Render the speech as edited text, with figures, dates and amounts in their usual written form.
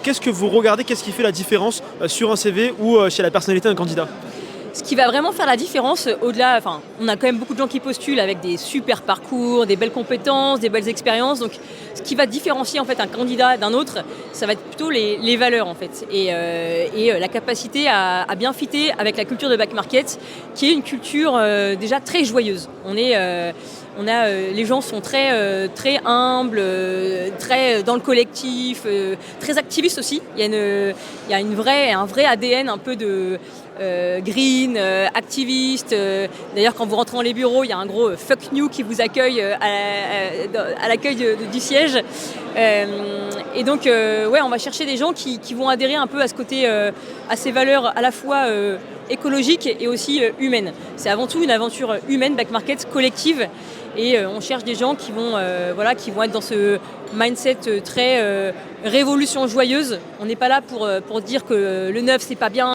qu'est-ce que vous regardez, qu'est-ce qui fait la différence sur un CV ou chez la personnalité d'un candidat? Ce qui va vraiment faire la différence, au-delà, on a quand même beaucoup de gens qui postulent avec des super parcours, des belles compétences, des belles expériences. Donc, ce qui va différencier en fait un candidat d'un autre, ça va être plutôt les valeurs en fait, et la capacité à bien fitter avec la culture de Back Market, qui est une culture déjà très joyeuse. Les gens sont très humbles, très dans le collectif, très activistes aussi. Il y a un vrai ADN un peu de green, activiste. D'ailleurs, quand vous rentrez dans les bureaux, il y a un gros fuck you qui vous accueille à l'accueil du siège. Et donc, on va chercher des gens qui vont adhérer un peu à ce côté, à ces valeurs à la fois écologiques et aussi humaines. C'est avant tout une aventure humaine, Back Market, collective. Et on cherche des gens qui vont être dans ce mindset très révolution joyeuse. On n'est pas là pour dire que le neuf, c'est pas bien.